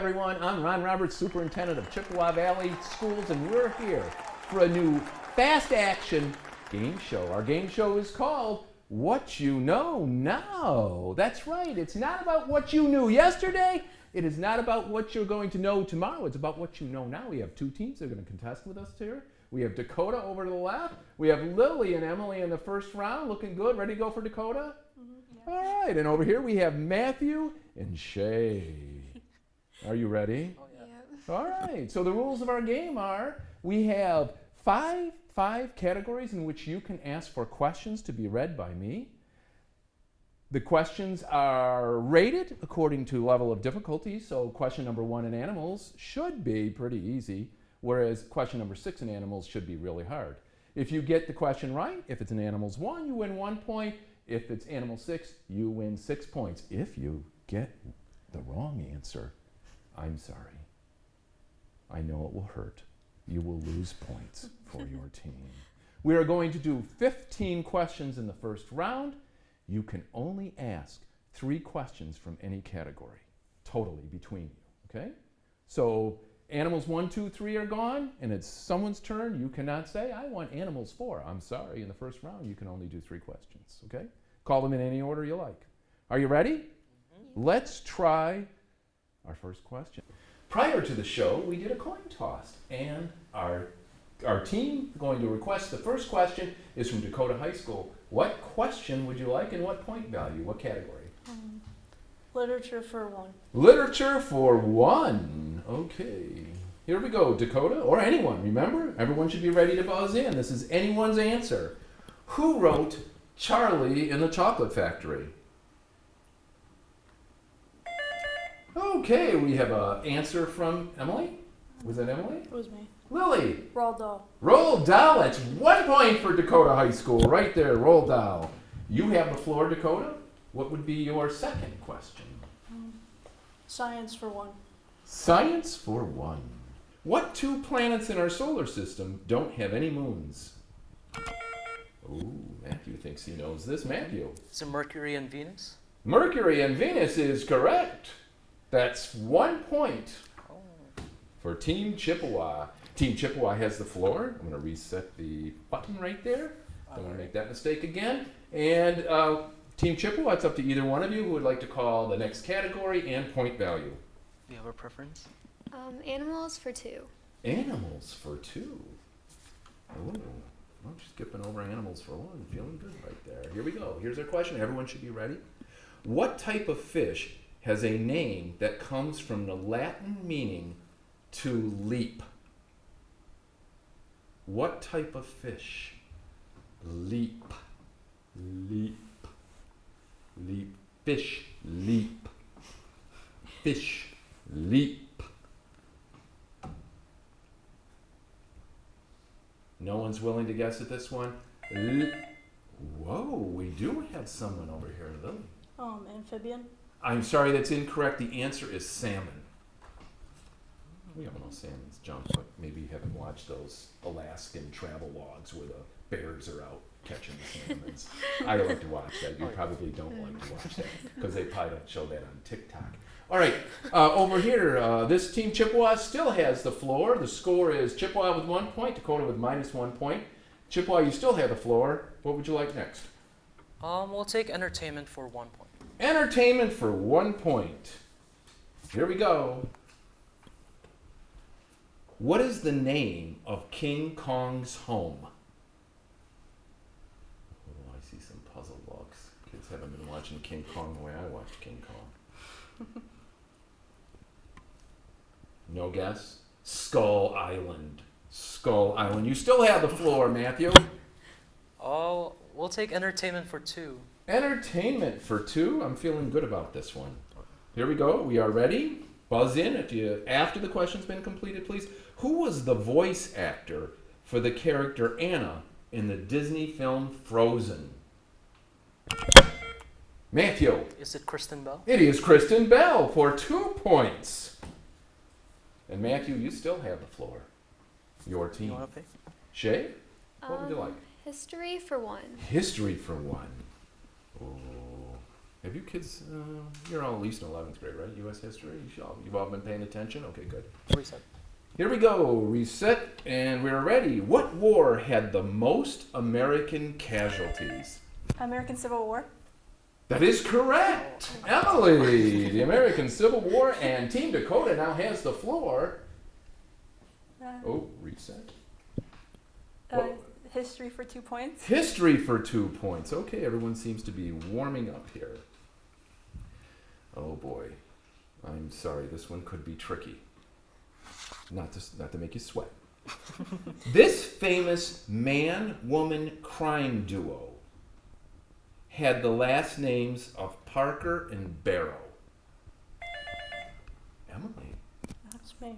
everyone. I'm Ron Roberts, Superintendent of Chippewa Valley Schools, and we're here for a new fast action game show. Our game show is called What You Know Now. That's right, it's not about what you knew yesterday. It is not about what you're going to know tomorrow. It's about what you know now. We have two teams that are going to contest with us here. We have Dakota over to the left. We have Lily and Emily in the first round. Looking good. Ready to go for Dakota? Mm-hmm, yeah. All right. And over here we have Matthew and Shay. Are you ready? Oh, yeah. All right. So the rules of our game are we have five categories in which you can ask for questions to be read by me. The questions are rated according to level of difficulty. So question number 1 in animals should be pretty easy, whereas question number 6 in animals should be really hard. If you get the question right, if it's in animals 1, you win 1 point. If it's animal 6, you win 6 points. If you get the wrong answer, I'm sorry. I know it will hurt. You will lose points for your team. We are going to do 15 questions in the first round. You can only ask 3 questions from any category, totally between you, okay? So animals 1, 2, 3 are gone, and it's someone's turn. You cannot say, I want animals 4. I'm sorry, in the first round, you can only do 3 questions, okay? Call them in any order you like. Are you ready? Mm-hmm. Let's try our first question. Prior to the show, we did a coin toss, and our team going to request the first question is from Dakota High School. What question would you like and what point value? What category? Literature for 1. Literature for 1. Okay. Here we go, Dakota, or anyone. Remember, everyone should be ready to buzz in. This is anyone's answer. Who wrote Charlie in the Chocolate Factory? Okay, we have an answer from Emily. Was that Emily? It was me. Lily. Roald Dahl. Roald Dahl. That's 1 point for Dakota High School. Right there, Roald Dahl. You have the floor, Dakota. What would be your second question? Science for 1. Science for 1. What 2 planets in our solar system don't have any moons? Ooh, Matthew thinks he knows this. Matthew. Is it Mercury and Venus? Mercury and Venus is correct. That's 1 point for Team Chippewa. Team Chippewa has the floor. I'm going to reset the button right there. Don't want to make that mistake again. And Team Chippewa, it's up to either one of you who would like to call the next category and point value. Do you have a preference? Animals for 2. Animals for 2. Oh, I'm skipping over animals for 1. Feeling good right there. Here we go. Here's our question. Everyone should be ready. What type of fish has a name that comes from the Latin meaning to leap? What type of fish? Leap. Leap. Leap. Fish. Leap. Fish. Leap. No one's willing to guess at this one? Whoa, we do have someone over here, Lily. Amphibian. I'm sorry, that's incorrect. The answer is salmon. We all know salmons jump, but maybe you haven't watched those Alaskan travel logs where the bears are out catching the salmons. I like to watch that. You probably don't like to watch that because they probably don't show that on TikTok. All right, over here, this Team Chippewa still has the floor. The score is Chippewa with 1 point, Dakota with -1 point. Chippewa, you still have the floor. What would you like next? We'll take entertainment for 1 point. Entertainment for 1 point. Here we go. What is the name of King Kong's home? Oh, I see some puzzle looks. Kids haven't been watching King Kong the way I watched King Kong. No guess? Skull Island. Skull Island. You still have the floor, Matthew. Oh, we'll take entertainment for 2. Entertainment for 2. I'm feeling good about this one. Here we go. We are ready. Buzz in after the question's been completed, please. Who was the voice actor for the character Anna in the Disney film Frozen? Matthew. Is it Kristen Bell? It is Kristen Bell for 2 points. And Matthew, you still have the floor. Your team. You want to pick? Shay, what would you like? History for 1. History for 1. Oh, Have you kids, you're all at least in 11th grade, right? U.S. history? You've all been paying attention? Okay, good. Reset. Here we go. Reset, and we're ready. What war had the most American casualties? American Civil War. That is correct. Emily, the American Civil War, and Team Dakota now has the floor. Uh, Oh, reset. Uh, history for 2 points. History for 2 points. Okay, everyone seems to be warming up here. Oh boy. I'm sorry, this one could be tricky. Not to make you sweat. This famous man-woman crime duo had the last names of Parker and Barrow. Emily. That's me.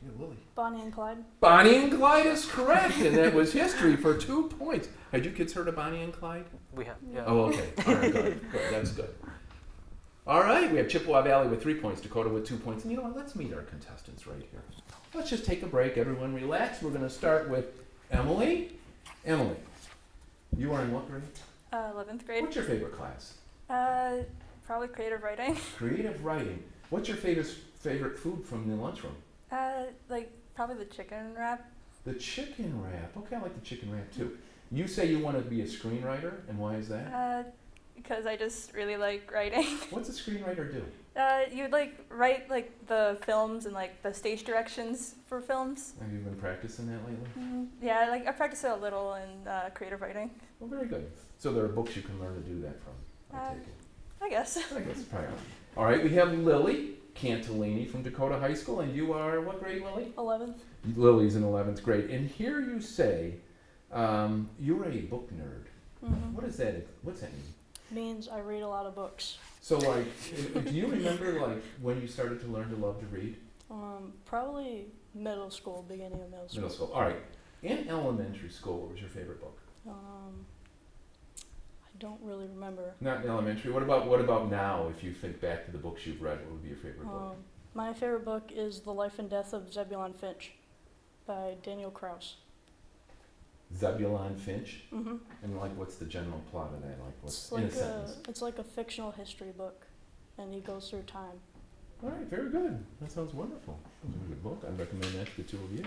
Yeah, Lily. Bonnie and Clyde. Bonnie and Clyde is correct, and that was history for 2 points. Had you kids heard of Bonnie and Clyde? We have, yeah. Oh, okay. All right, good. That's good. All right, we have Chippewa Valley with 3 points, Dakota with 2 points. And you know what? Let's meet our contestants right here. Let's just take a break. Everyone relax. We're going to start with Emily. Emily, you are in what grade? 11th grade. What's your favorite class? Probably creative writing. Creative writing. What's your favorite food from the lunchroom? Like probably the chicken wrap. The chicken wrap. Okay, I like the chicken wrap too. You say you want to be a screenwriter, and why is that? Because I just really like writing. What's a screenwriter do? You would like write like the films and like the stage directions for films. Have you been practicing that lately? Yeah, like I practice it a little in creative writing. Well, very good. So there are books you can learn to do that from, I take it. I guess. I guess probably. All right, we have Lily Cantillini from Dakota High School, and you are what grade, Lily? 11th. Lily's in 11th grade, and here you say you're a book nerd. Mm-hmm. What is that? What's that mean? Means I read a lot of books. So, like, do you remember like when you started to learn to love to read? Probably middle school, beginning of middle school. Middle school. All right. In elementary school, what was your favorite book? I don't really remember. Not in elementary. What about now? If you think back to the books you've read, what would be your favorite book? My favorite book is The Life and Death of Zebulon Finch by Daniel Krauss. Zebulon Finch. Mm-hmm. And like, what's the general plot of that? Like, what's It's in like a sentence? it's like a fictional history book, and he goes through time. All right, very good. That sounds wonderful. That was a good book. I'd recommend that to the two of you.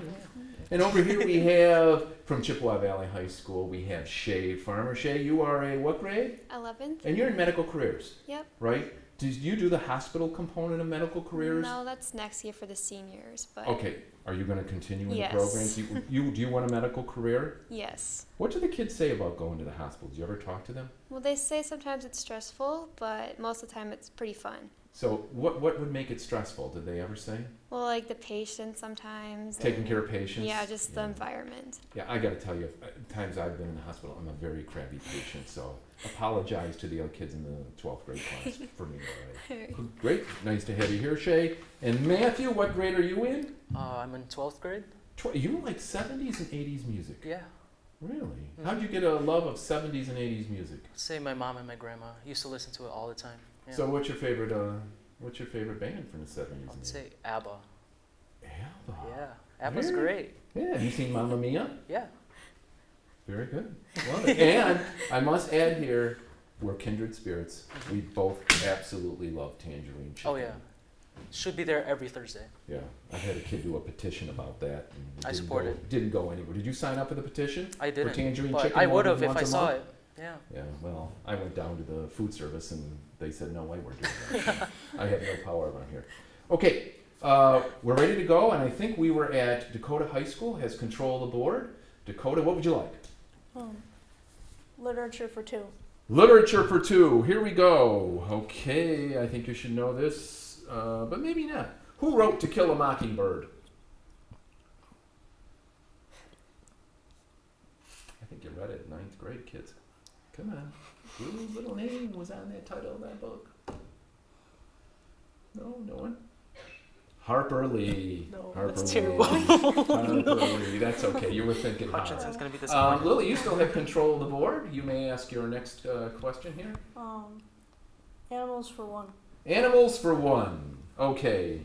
And over here we have, from Chippewa Valley High School, we have Shay Farmer. Shay, you are a what grade? 11th? And you're in medical careers. Yep. Right? Do you do the hospital component of medical careers? No, that's next year for the seniors, but Okay. Are you going to continue in Yes. the programs? Do you want a medical career? yes. What do the kids say about going to the hospital? Do you ever talk to them? Well, they say sometimes it's stressful, but most of the time it's pretty fun. So what would make it stressful? Did they ever say? Well, like the patients sometimes. Taking and- care of patients? Yeah, just the Yeah. environment. Yeah, I got to tell you, times I've been in the hospital, I'm a very crabby patient, so apologize to the other kids in the 12th grade class for me. All right. Great, nice to have you here, Shay. And Matthew, what grade are you in? I'm in 12th grade. You like 70s and 80s music? Yeah. Really? How'd you get a love of 70s and 80s music? Say my mom and my grandma used to listen to it all the time. Yeah. So what's your favorite band from the 70s and I'd 80s? say ABBA. ABBA. Yeah. ABBA's Really? great. Yeah, have you seen Mamma Mia? Yeah. Very good. Love it. And I must add here, we're kindred spirits. We both absolutely love Tangerine Chicken. Oh yeah. Should be there every Thursday. Yeah, I had a kid do a petition about that. And I didn't support go- it. Didn't go anywhere. Did you sign up for the petition? I For didn't. Tangerine But Chicken I more would than have if I once a saw month? it. Yeah. Yeah, well, I went down to the food service and they said, no way, we're doing that. I have no power around here. Okay, we're ready to go, and I think we were at Dakota High School, has control of the board. Dakota, what would you like? Literature for 2. Literature for 2, here we go. Okay, I think you should know this, but maybe not. Who wrote To Kill a Mockingbird? I think you read it in 9th grade, kids. Come on. Whose little name was on that title of that book? No one? Harper Lee. No, Harper that's Lee. terrible. Harper Lee. That's okay. You were thinking Hutchinson's hard. gonna be disappointed. Lily, you still have control of the board. You may ask your next question here. Animals for 1. Animals for 1. Okay,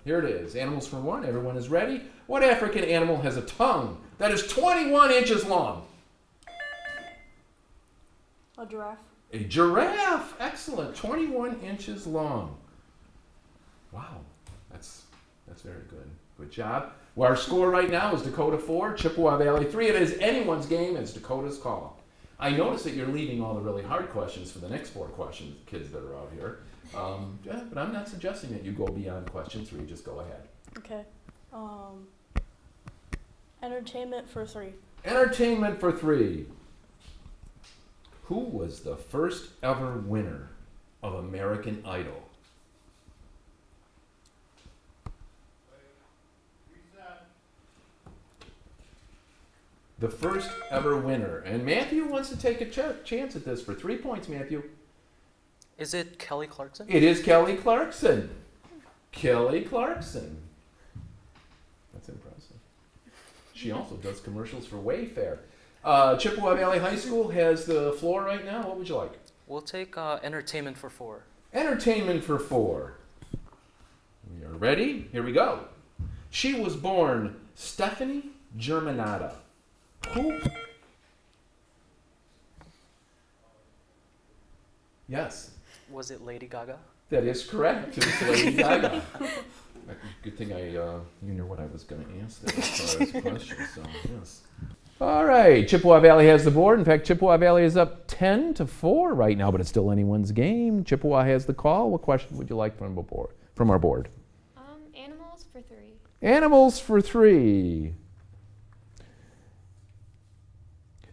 here it is. Animals for 1. Everyone is ready. What African animal has a tongue that is 21 inches long? A A giraffe. A giraffe. Excellent. 21 inches long. Wow. That's very good. Good job. Well, our score right now is Dakota 4, Chippewa Valley 3. It is anyone's game. It's Dakota's call. I notice that you're leaving all the really hard questions for the next 4 questions, kids that are out here. Yeah, but I'm not suggesting that you go beyond question 3. Just go ahead. Okay. Entertainment for 3. Entertainment for 3. Who was the first ever winner of American Idol? The first ever winner. And Matthew wants to take a chance at this for 3 points, Matthew. Is it Kelly Clarkson? It is Kelly Clarkson. Kelly Clarkson. That's impressive. She also does commercials for Wayfair. Chippewa Valley High School has the floor right now. What would you like? We'll take entertainment for 4. Entertainment for 4. We are ready? Here we go. She was born Stephanie Germanata. Who? Yes, Was it Lady Gaga? that is correct. It was Lady Gaga. Good thing you knew what I was going to ask there as far as questions. So yes. All right, Chippewa Valley has the board. In fact, Chippewa Valley is up 10-4 right now, but it's still anyone's game. Chippewa has the call. What question would you like from our board? Animals for 3. Animals for 3.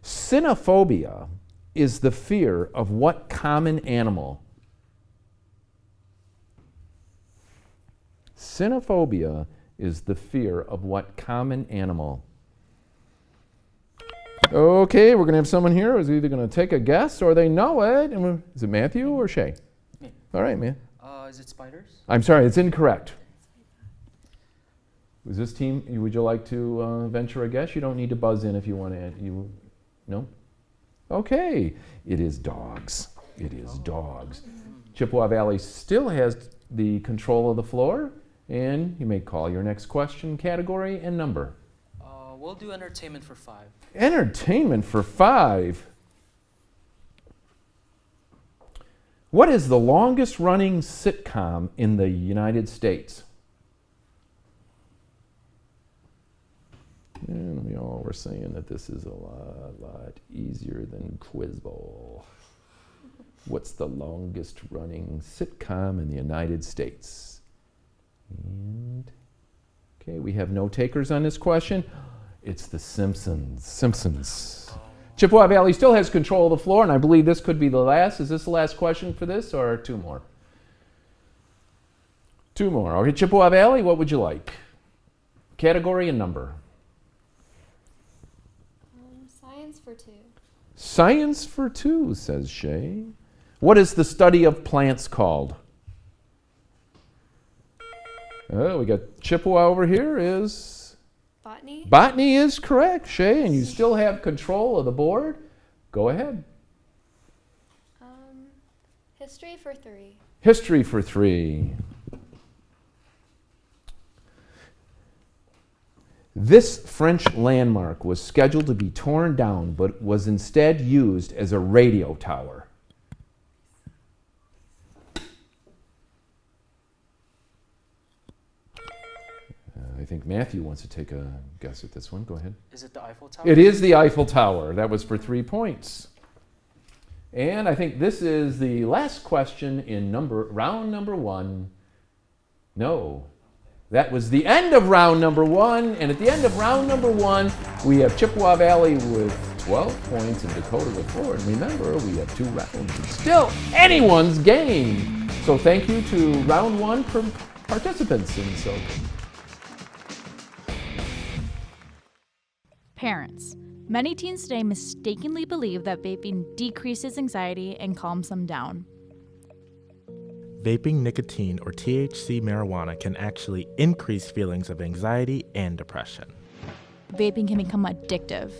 Cynophobia is the fear of what common animal? Cynophobia is the fear of what common animal? Okay, we're going to have someone here who's either going to take a guess or they know it. Is it Matthew or Shay? Me. All right, man. Is it spiders? I'm sorry, it's incorrect. Was this team, would you like to venture a guess? You don't need to buzz in if you want to. No? Okay. It is dogs. It is dogs. Chippewa Valley still has the control of the floor, and you may call your next question, category, and number. We'll do entertainment for 5. Entertainment for 5. What is the longest running sitcom in the United States? And we all were saying that this is a lot easier than Quiz Bowl. What's the longest running sitcom in the United States? And, okay, we have no takers on this question. It's The Simpsons. Simpsons. Chippewa Valley still has control of the floor, and I believe this could be the last. Is this the last question for this, or 2 more? 2 more. Okay, Chippewa Valley, what would you like? Category and number. Science for 2. Science for 2, says Shay. What is the study of plants called? Oh, we got Chippewa over here is... Botany. Botany is correct, Shay, and you still have control of the board. Go ahead. History for 3. History for 3. This French landmark was scheduled to be torn down, but was instead used as a radio tower. I think Matthew wants to take a guess at this one. Go ahead. Is it the Eiffel Tower? It is the Eiffel Tower. That was for 3 points. And I think this is the last question in round number 1. No. That was the end of round number 1. And at the end of round number 1, we have Chippewa Valley with 12 points and Dakota with 4. And remember, we have 2 rounds. It's still anyone's game. So thank you to round 1 participants. And so... Parents. Many teens today mistakenly believe that vaping decreases anxiety and calms them down. Vaping nicotine or THC marijuana can actually increase feelings of anxiety and depression. Vaping can become addictive.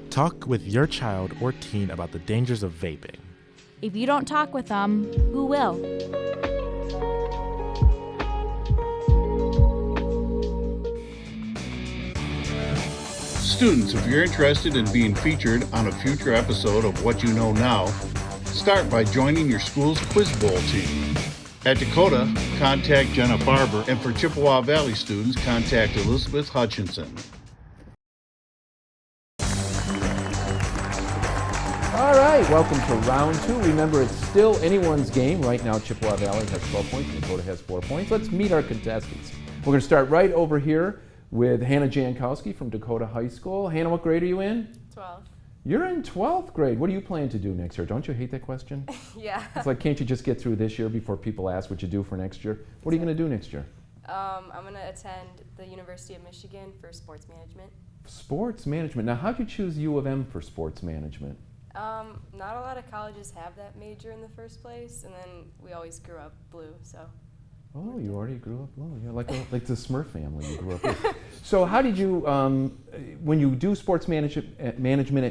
Talk with your child or teen about the dangers of vaping. If you don't talk with them, who will? Students, if you're interested in being featured on a future episode of What You Know Now, start by joining your school's Quiz Bowl team. At Dakota, contact Jenna Barber, and for Chippewa Valley students, contact Elizabeth Hutchinson. All right, welcome to round 2. Remember, it's still anyone's game. Right now, Chippewa Valley has 12 points, Dakota has 4 points. Let's meet our contestants. We're going to start right over here with Hannah Jankowski from Dakota High School. Hannah, what grade are you in? 12. You're in 12th grade. What do you plan to do next year? Don't you hate that question? Yeah. It's like, can't you just get through this year before people ask what you do for next year? What are you going to do next year? I'm going to attend the University of Michigan for sports management. Sports management. Now, how'd you choose U of M for sports management? Not a lot of colleges have that major in the first place, and then we always grew up blue, so. Oh, you already grew up blue. Yeah, like the Smurf family you grew up with. So how did you, when you do sports management at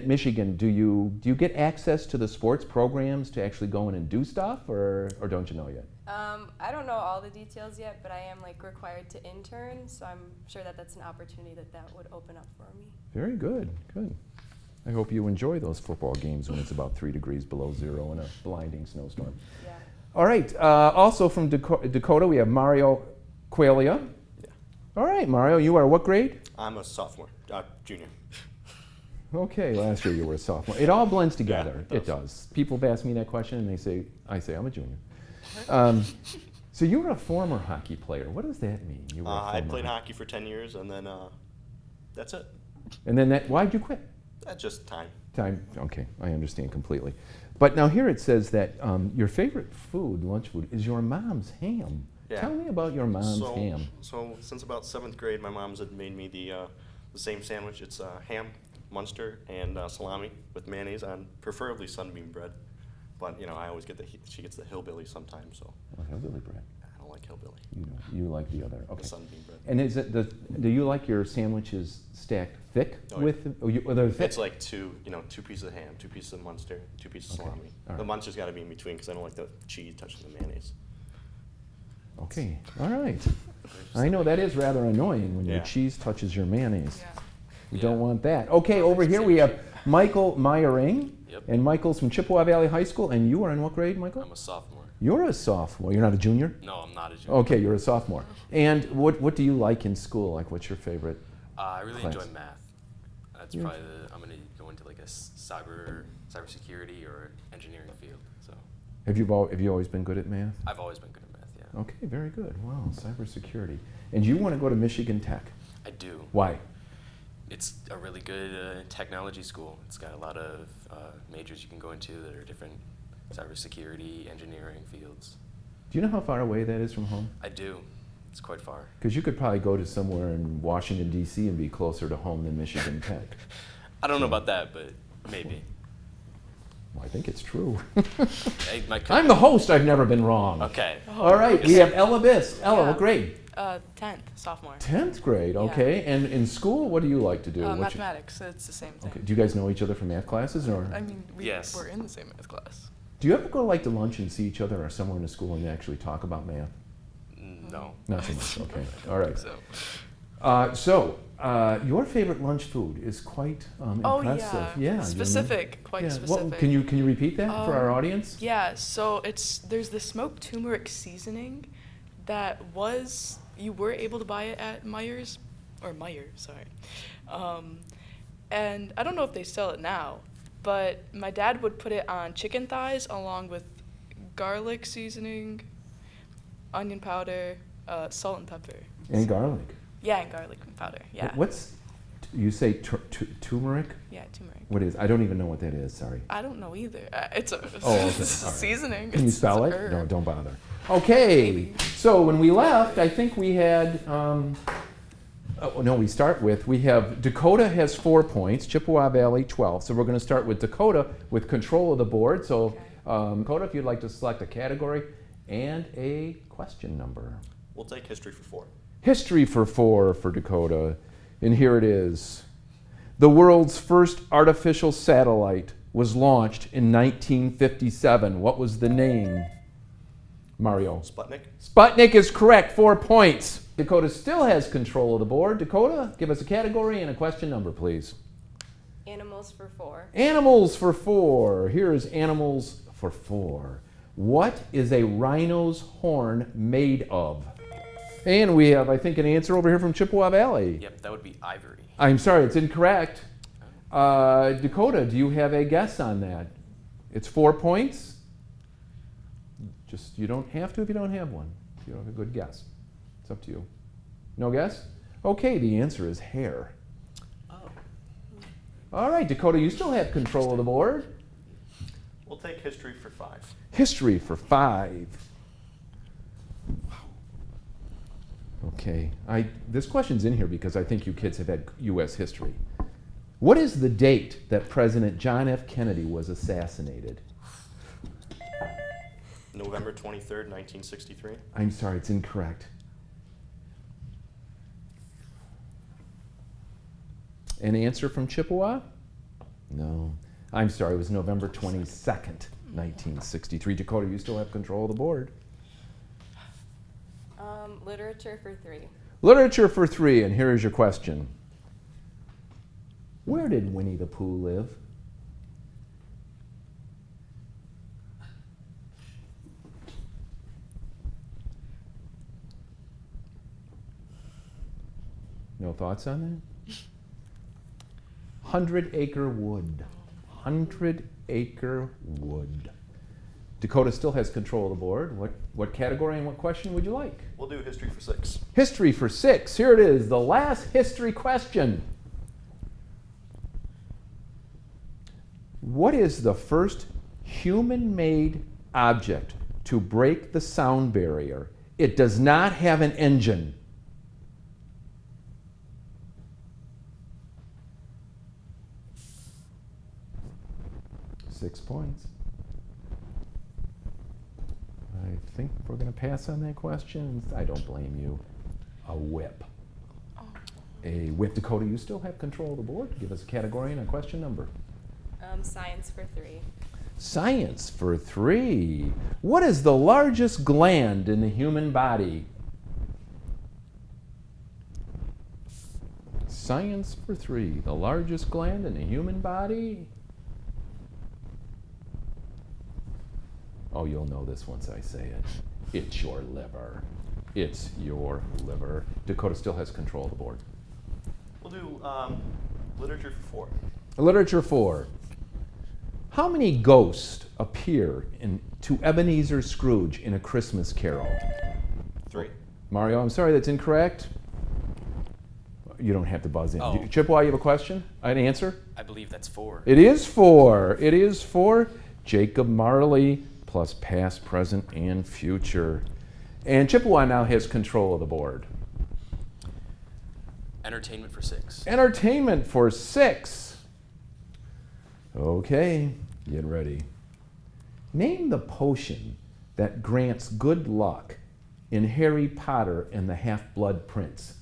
Michigan, do you get access to the sports programs to actually go in and do stuff, or don't you know yet? I don't know all the details yet, but I am required to intern, so I'm sure that that's an opportunity that would open up for me. Very good, good. I hope you enjoy those football games when it's about 3 degrees below zero in a blinding snowstorm. Yeah. All right, also from Dakota, we have Mario Qualia. Yeah. All right, Mario, you are what grade? I'm a sophomore, junior. Okay, last year you were a sophomore. It all blends together. Yeah, it does. People have asked me that question, and I say I'm a junior. So you were a former hockey player. What does that mean? You were a I former played hockey for 10 years, and then that's it. And then why'd you quit? That's just time. Time. Okay, I understand completely. But now here it says that your favorite food, lunch food, is your mom's ham. Yeah. Tell me about your mom's ham. So since about 7th grade, my mom's had made me the same sandwich. It's ham, Munster, and salami with mayonnaise on preferably sunbeam bread. But I always get she gets the hillbilly sometimes. So. Oh, hillbilly bread. I don't like hillbilly. You like the other. Okay. The sunbeam bread. And is it do you like your sandwiches stacked thick Oh, with? Or they're thick? It's like two pieces of ham, 2 pieces of Munster, 2 pieces of Okay. salami. All The right. Munster's got to be in between because I don't like the cheese touching the mayonnaise. Okay. All right. I know that is rather annoying when your Yeah. cheese touches your mayonnaise. Yeah. You don't want that. Okay, over here we have Michael Meyering. Yep. And Michael's from Chippewa Valley High School. And you are in what grade, Michael? I'm a sophomore. You're a sophomore. You're not a junior? No, I'm not a junior. Okay, you're a sophomore. And what do you like in school? Like, what's your favorite? I really class? enjoy math. That's Yeah. probably I'm going to go into like a cybersecurity or engineering field. So Have you always been good at math? I've always been good at math. Yeah. Okay, very good. Wow, cybersecurity. And you want to go to Michigan Tech? I do. Why? It's a really good technology school. It's got a lot of majors you can go into that are different cybersecurity, engineering fields. Do you know how far away that is from home? I do. It's quite far. Because you could probably go to somewhere in Washington, D.C. and be closer to home than Michigan Tech. I don't know about that, but maybe. Well, I think it's true. I'm the host. I've never been wrong. Okay. All right, we have Ella Biss. Ella, what grade? 10th, sophomore. 10th grade, okay. And in school, what do you like to do? What's your- Mathematics, so it's the same thing. Okay. Do you guys know each other from math classes, or? I mean, Yes. we're in the same math class. Do you ever go to lunch and see each other or somewhere in the school and actually talk about math? No. Not so much. Okay. All right. So. Your favorite lunch food is quite Oh, impressive. yeah. you know? Specific, quite Yeah. specific. Can you repeat that for our audience? Yeah, so there's the smoked turmeric seasoning that you were able to buy it at Meyer, sorry. And I don't know if they sell it now, but my dad would put it on chicken thighs along with garlic seasoning, onion powder, salt and pepper. And garlic. Yeah, and garlic powder, yeah. You say turmeric? Yeah, turmeric. What is? I don't even know what that is. Sorry. I don't know either. It's a Oh, okay. All right. seasoning. Can you It's spell a it? herb. No, don't bother. Okay. So when we left, I think we had. We have Dakota has 4 points, Chippewa Valley 12. So we're going to start with Dakota with control of the board. So Dakota, if you'd like to select a category and a question number. We'll take history for 4. History for 4 for Dakota. And here it is. The world's first artificial satellite was launched in 1957. What was the name? Mario. Sputnik. Sputnik is correct. 4 points. Dakota still has control of the board. Dakota, give us a category and a question number, please. Animals for 4. Animals for 4. Here's animals for 4. What is a rhino's horn made of? And we have, I think, an answer over here from Chippewa Valley. Yep, that would be ivory. I'm sorry, it's incorrect. Dakota, do you have a guess on that? It's 4 points. Just, you don't have to if you don't have one. If you don't have a good guess. It's up to you. No guess? Okay, the answer is hair. Oh. All right, Dakota, you still have control of the board. We'll take history for 5. History for 5. Okay, this question's in here because I think you kids have had U.S. history. What is the date that President John F. Kennedy was assassinated? November 23rd, 1963. I'm sorry, it's incorrect. An answer from Chippewa? No. I'm sorry, it was November 22nd, 1963. Dakota, you still have control of the board. Literature for 3. Literature for 3, and here is your question. Where did Winnie the Pooh live? No thoughts on that? 100-acre wood. 100-acre wood. Dakota still has control of the board. What category and what question would you like? We'll do history for 6. History for 6. Here it is, the last history question. What is the first human-made object to break the sound barrier? It does not have an engine. $6 points. I think we're going to pass on that question. I don't blame you. A whip. A whip. Dakota, you still have control of the board. Give us a category and a question number. Science for 3. Science for 3. What is the largest gland in the human body? Science for 3. The largest gland in the human body? Oh, you'll know this once I say it. It's your liver. It's your liver. Dakota still has control of the board. We'll do literature for 4. Literature 4. How many ghosts appear to Ebenezer Scrooge in A Christmas Carol? 3. Mario, I'm sorry, that's incorrect. You don't have to buzz in. Oh. Chippewa, you have a question? An answer? I believe that's 4. It is 4. It is 4. Jacob Marley plus past, present, and future. And Chippewa now has control of the board. Entertainment for 6. Entertainment for 6. Okay, get ready. Name the potion that grants good luck in Harry Potter and the Half-Blood Prince.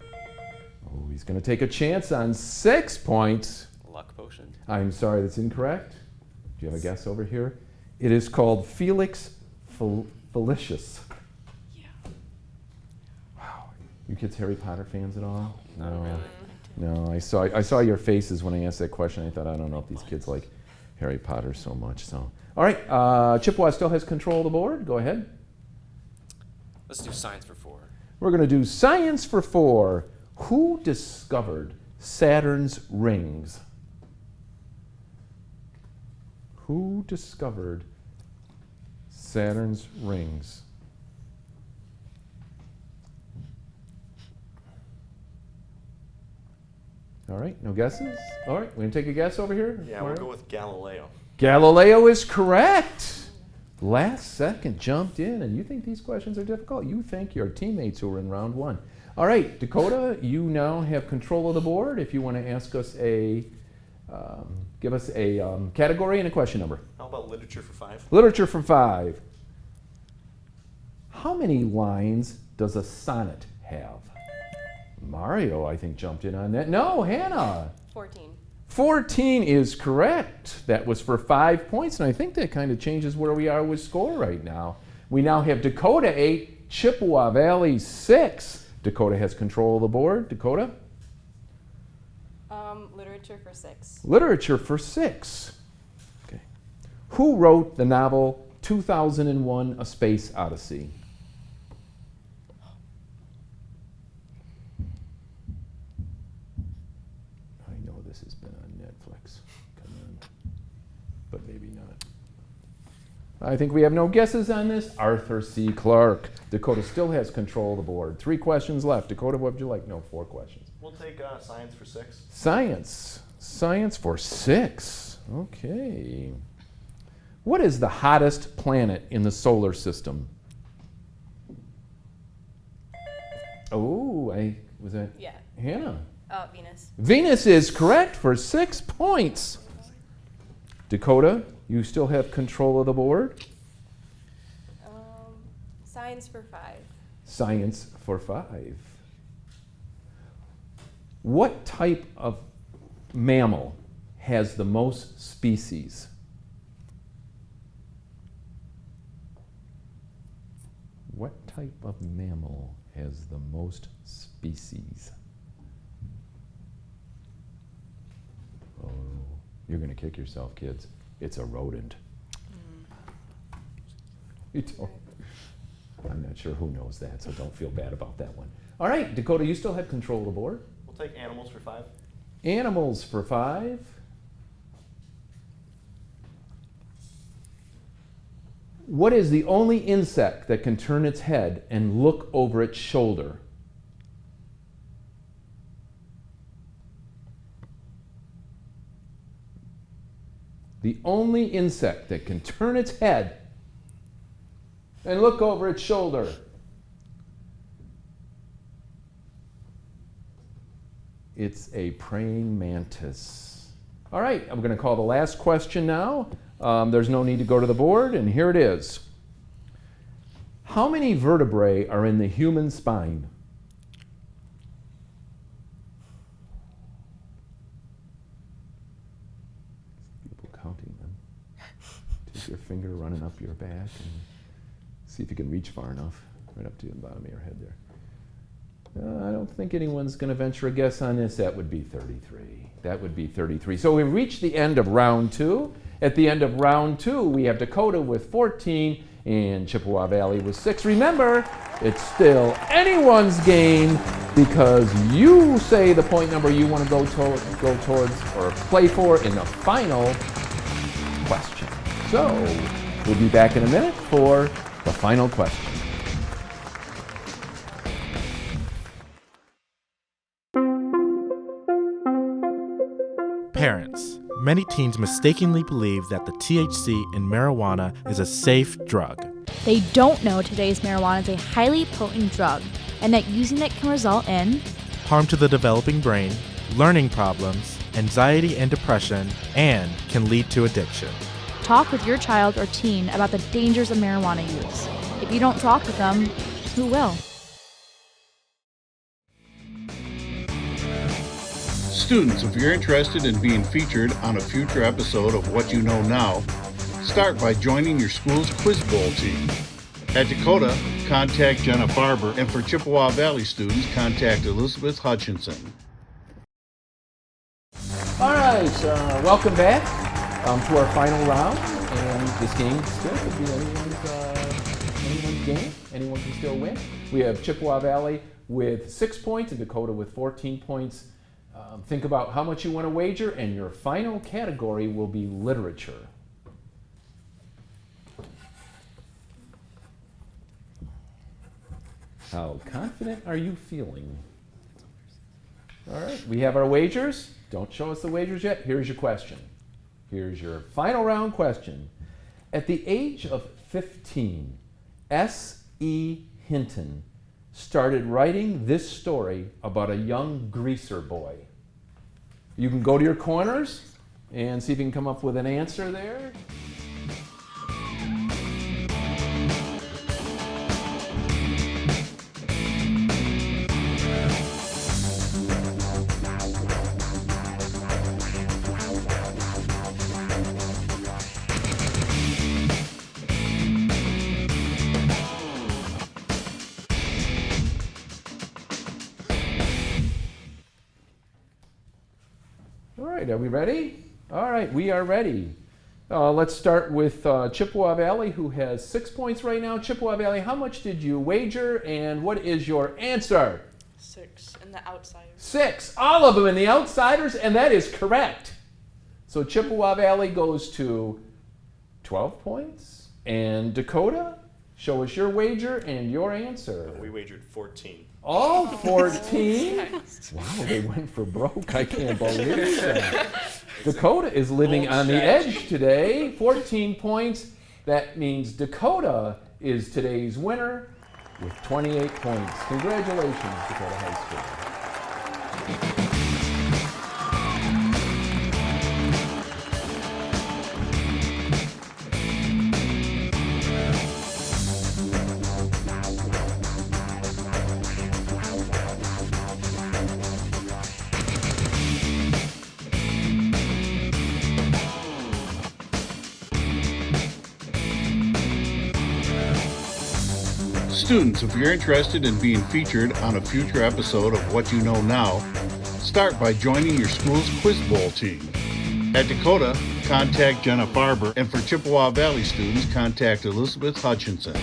Oh, he's going to take a chance on 6 points. Luck potion. I'm sorry, that's incorrect. Do you have a guess over here? It is called Felix Felicius. Yeah. Wow. You kids Harry Potter fans at all? Not No. really. No, I saw your faces when I asked that question. I thought, I don't know if these kids like Harry Potter so much. So, all right, Chippewa still has control of the board. Go ahead. Let's do science for 4. We're going to do science for 4. Who discovered Saturn's rings? Who discovered Saturn's rings? All right, no guesses? All right, we're going to take a guess over here. Yeah, we'll go with Galileo. Galileo is correct. Last second jumped in, and you think these questions are difficult? You think your teammates who were in round 1. All right, Dakota, you now have control of the board. If you want to ask us give us a category and a question number. How about literature for 5? Literature for 5. How many lines does a sonnet have? Mario, I think, jumped in on that. No, Hannah. 14. 14 is correct. That was for 5 points, and I think that kind of changes where we are with score right now. We now have Dakota 8, Chippewa Valley 6. Dakota has control of the board. Dakota? Literature for 6. Literature for 6. Okay. Who wrote the novel 2001: A Space Odyssey? I know this has been on Netflix. Come on. But maybe not. I think we have no guesses on this. Arthur C. Clarke. Dakota still has control of the board. 3 questions left. Dakota, what would you like? No, 4 questions. We'll take science for 6. Science. Science for 6. Okay. What is the hottest planet in the solar system? Oh, was that Yeah. Hannah? Venus. Venus is correct for 6 points. Dakota, you still have control of the board. Science for 5. Science for 5. What type of mammal has the most species? What type of mammal has the most species? Oh, you're going to kick yourself, kids. It's a rodent. You don't. I'm not sure who knows that, so don't feel bad about that one. All right, Dakota, you still have control of the board. We'll take animals for 5. Animals for 5. What is the only insect that can turn its head and look over its shoulder? The only insect that can turn its head and look over its shoulder. It's a praying mantis. All right, I'm going to call the last question now. There's no need to go to the board, and here it is. How many vertebrae are in the human spine? People counting them. Take your finger running up your back and see if you can reach far enough, right up to the bottom of your head there. I don't think anyone's going to venture a guess on this. That would be 33. That would be 33. So we reached the end of round 2. At the end of round 2, we have Dakota with 14 and Chippewa Valley with 6. Remember, it's still anyone's game because you say the point number you want to go towards or play for in the final question. So we'll be back in a minute for the final question. Parents. Many teens mistakenly believe that the THC in marijuana is a safe drug. They don't know today's marijuana is a highly potent drug and that using it can result in Harm to the developing brain, learning problems, anxiety and depression, and can lead to addiction. talk with your child or teen about the dangers of marijuana use. If you don't talk with them, who will? Students, if you're interested in being featured on a future episode of What You Know Now, start by joining your school's Quiz Bowl team. At Dakota, contact Jenna Farber, and for Chippewa Valley students, contact Elizabeth Hutchinson. All right, welcome back to our final round, and this game still could be anyone's game. Anyone can still win. We have Chippewa Valley with 6 points and Dakota with 14 points. Think about how much you want to wager, and your final category will be literature. How confident are you feeling? All right, we have our wagers. Don't show us the wagers yet. Here's your question. Here's your final round question. At the age of 15, S.E. Hinton started writing this story about a young greaser boy. You can go to your corners and see if you can come up with an answer there. right, are we ready? All right, we are ready. Let's start with Chippewa Valley, who has 6 points right now. Chippewa Valley, how much did you wager, and what is your answer? 6 in the outsiders. 6. All of them in the outsiders, and that is correct. So Chippewa Valley goes to 12 points. And Dakota, show us your wager and your answer. We wagered 14. All 14? Wow, they went for broke. I can't believe that. Dakota is living on the edge today. 14 points. That means Dakota is today's winner with 28 points. Congratulations, Dakota High School. Students, if you're interested in being featured on a future episode of What You Know Now, start by joining your school's Quiz Bowl team. At Dakota, contact Jenna Farber, and for Chippewa Valley students, contact Elizabeth Hutchinson.